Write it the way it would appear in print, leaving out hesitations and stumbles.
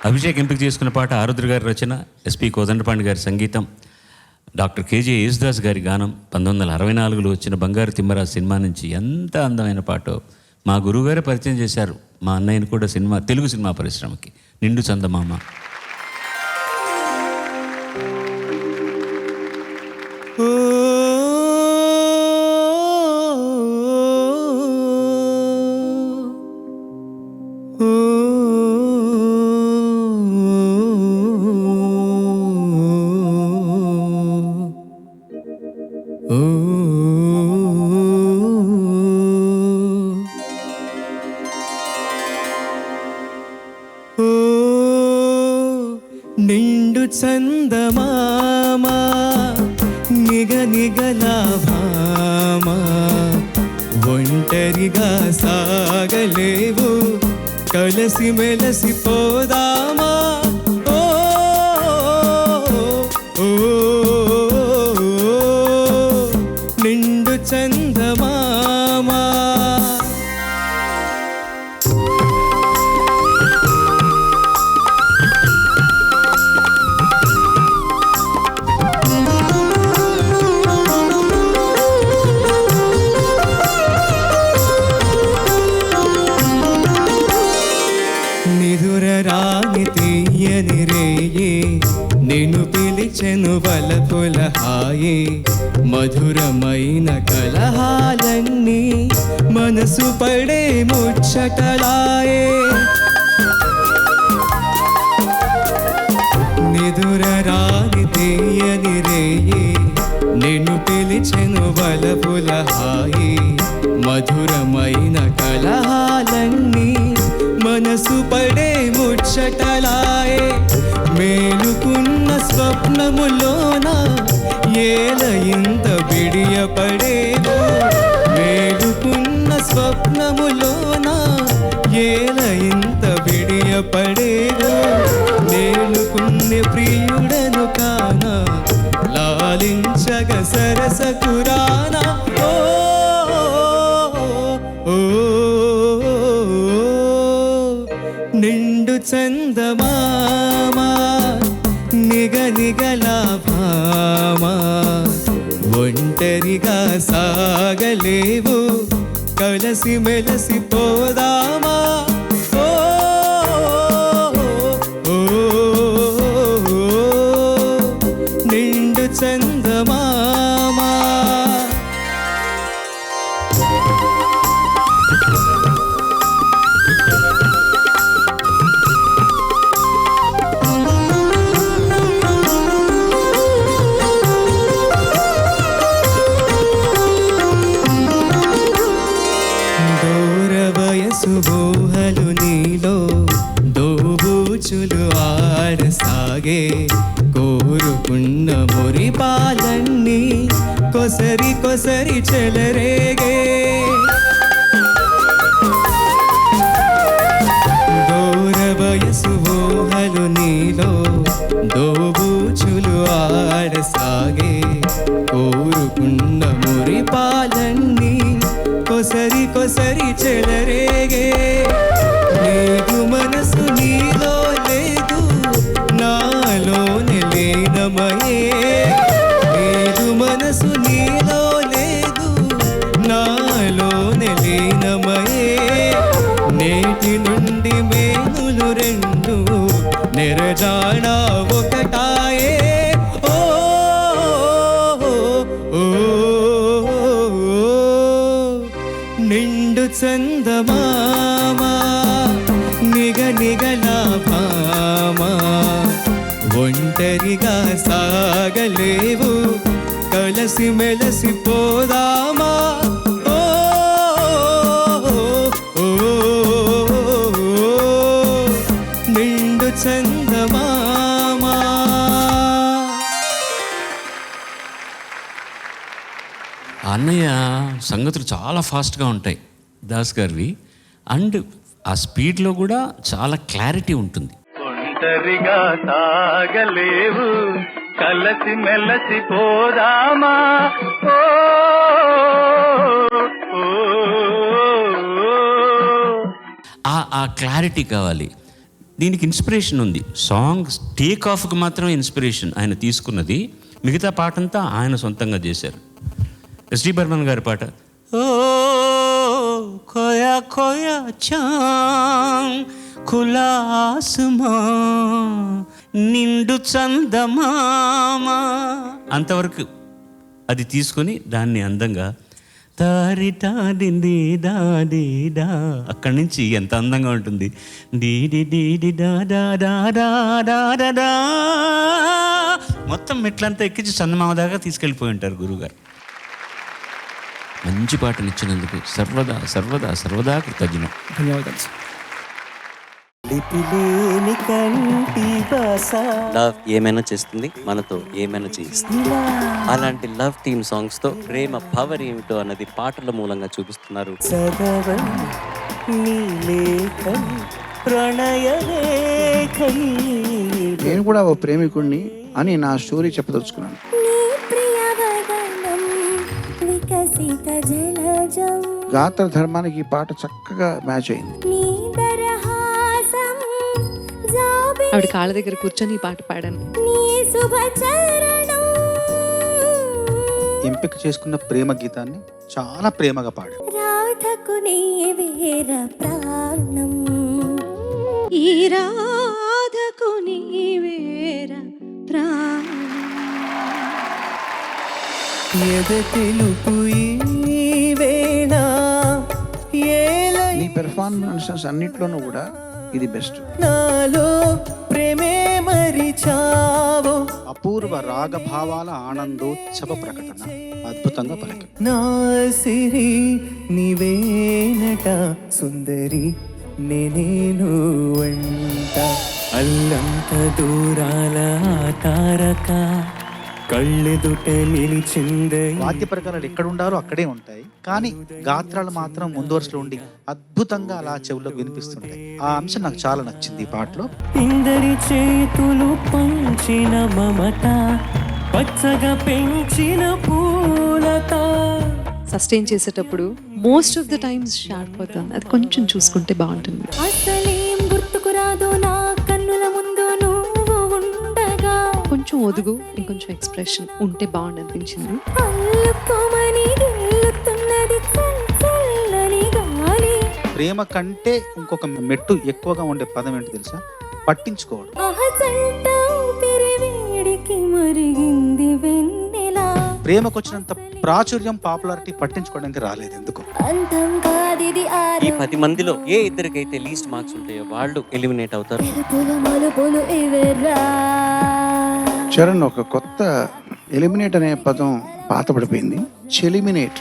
అభిషేక్ ఎంపిక చేసుకున్న పాట ఆరుద్ర గారి రచన, ఎస్పి కోదండపాండి గారి సంగీతం, డాక్టర్ కేజే యేసుదాస్ గారి గానం. 1964లో వచ్చిన బంగారు తిమ్మరాజు సినిమా నుంచి ఎంత అందమైన పాటో మా గురువుగారే పరిచయం చేశారు మా అన్నయ్యని కూడా తెలుగు సినిమా పరిశ్రమకి. నిండు చందమామ. నిండు చందమామ నిగనిగలాభామా, ఒంటరిగా సాగలేవు కలసి మెలసి పోదామా. ఓ ఓ నిండు చందమామా. నిదురరాని తీయని రేయే నిన్ను పిలిచెను వలపుల హాయే, మధురమైన కలహాలన్నీ మనసు పడే ముచ్చటలాయే. నిదురరాని తీయని రేయే నిన్ను పిలిచెను వలపుల హాయే, మధురమైన కలహాలన్నీ మనసు పడే ముచ్చటలాయే. మేలుకున్న స్వప్నములోన ఏల ఇంత బిడియపడేవో, మేలుకున్న స్వప్నములోన ఏల ఇంత బిడియపడేవో. మేలుకున్న ప్రియుడను కాన లాలించగ సరసకురానా. ఓ ఓ నిండు చందమామ నిగనిగలాభామా, ఒంటరిగా సాగలేవు కలసి మెలసి పోదామా. ఓ ఓ నిండు చందమామా. సుబోహలు నీలో దోబూచులు ఆడసాగే, కోరుకున్న మురిపాలన్నీ కొసరి కొసరి చెలరేగే. దూరవయసు ఊహలు నీలో దోబూచులు ఆడసాగే, కోరుకున్న మురిపాలన్నీ కొసరి కొసరి చెలరేగే. నీకు మనసు నీలో లేదు నాలోనే లీనమయే, నీకు మనసు నీలో లేదు నాలోనే లీనమయే. నేటి నుండి మేనులు రెండు నిరజానా ఒకటాయే. ఓ ఓ నిండు చందమామ నిగనిగలాభామా, ఒంటరిగా సాగలేవు కలసి మెలసి పోదామా. ఓ ఓ నిండు చందమామా. అన్నయ్య సంగతులు చాలా ఫాస్ట్గా ఉంటాయి దాస్ గారివి, అండ్ ఆ స్పీడ్లో కూడా చాలా క్లారిటీ ఉంటుంది. ఒంటరిగా సాగలేవు కలసి మెలసి పోదామా. ఓ ఆ క్లారిటీ కావాలి. దీనికి ఇన్స్పిరేషన్ ఉంది. సాంగ్స్ టేక్ ఆఫ్కి మాత్రమే ఇన్స్పిరేషన్ ఆయన తీసుకున్నది, మిగతా పాటంతా ఆయన సొంతంగా చేశారు. ఎస్డి బర్మన్ గారి పాట ఓ కోయా కోయా చాం ఖులా ఆస్మా నిండు చందమామా అంతవరకు అది తీసుకొని దాన్ని అందంగా తారిటా డింది డాడి డా అక్కడి నుంచి ఎంత అందంగా ఉంటుంది. డీడి డీడి డా డా డా డా డా డా డా మొత్తం మెట్లంతా ఎక్కించి చందమామ దాకా తీసుకెళ్ళిపోయి ఉంటారు గురువుగారు. మంచి పాటనిచ్చినందుకు సర్వదా సర్వదా సర్వదా కృతజ్ఞం. ధన్యవాదాలు సార్. లవ్ ఏమైనా చేస్తుంది, మనతో ఏమైనా చేయిస్తుంది. అలాంటి లవ్ థీమ్ సాంగ్స్ తో ప్రేమ పవర్ ఏమిటో అన్నది పాటల మూలంగా చూపిస్తున్నారు. నేను కూడా ఓ ప్రేమికుణ్ణి అని నా స్టోరీ చెప్పదలుచుకున్నాను. గాత్ర ధర్మానికి ఈ పాట చక్కగా మ్యాచ్ అయింది. ఆవిడ కాళ్ళ దగ్గర కూర్చొని ఈ పాట పాడాను. ఎంపిక చేసుకున్న ప్రేమ గీతాన్ని చాలా ప్రేమగా పాడాను. ఈ రాధకు నీవేర ప్రాణం. ఎదటిలుపు ఈ వేళ ఏల నీ పెర్ఫార్మెన్సెస్ అన్నిట్లోనూ కూడా ఇది బెస్ట్. నాలో ప్రేమే మరిచావో అపూర్వ రాగభావాల ఆనందోత్సవ ప్రకటన అద్భుతంగా పలికి. నా సిరి నీవేనట సుందరి నేనేను వంట అల్లంత దూరాల తారక కళ్ళెదుట నిలిచింద. వాద్య ప్రకారాలు ఎక్కడ ఉండాలో అక్కడే ఉంటాయి, కానీ గాత్రాలు మాత్రం ముందు వరుసలో ఉండి అద్భుతంగా అలా చెవుల్లోకి వినిపిస్తుంటాయి. ఆ అంశం నాకు చాలా నచ్చింది ఈ పాటలో. ఇందరి చేతులు పంచిన మమత పచ్చగా పెంచిన పూలత. సస్టైన్ చేసేటప్పుడు most of the times sharp అవుతాను, అది కొంచెం చూసుకుంటే బాగుంటుంది. అసలేం గుర్తుకురాదు నా కన్నుల ముందు నువ్వు ఉండగా. కొంచెం ఒదుగు, ఇంకొంచెం ఎక్స్ప్రెషన్ ఉంటే బాగుంది అనిపించింది. అల్లుకోమని గెల్లుతున్నది చల్లని గాలి. ప్రేమ కంటే ఇంకొక మెట్టు ఎక్కువగా ఉండే పదం ఏంటి తెలుసా? పట్టించుకోవడం. అహజంట ఊపిరివేడికి మరిగింది వెన్నెలా. ప్రేమకు వచ్చినంత ప్రాచుర్యం, పాపులారిటీ పట్టించుకోవడానికి రాలేదు ఎందుకు. అందం కాదిది ఈ 10 మందిలో ఏ ఇద్దరికైతే లీస్ట్ మార్క్స్ ఉంటాయో వాళ్ళు ఎలిమినేట్ అవుతారు. ఆరుపులు మలుపులు ఇవెర్రా. చరణ్ ఒక కొత్త ఎలిమినేట్ అనే పదం పాతపడిపోయింది. చెలిమినేట్.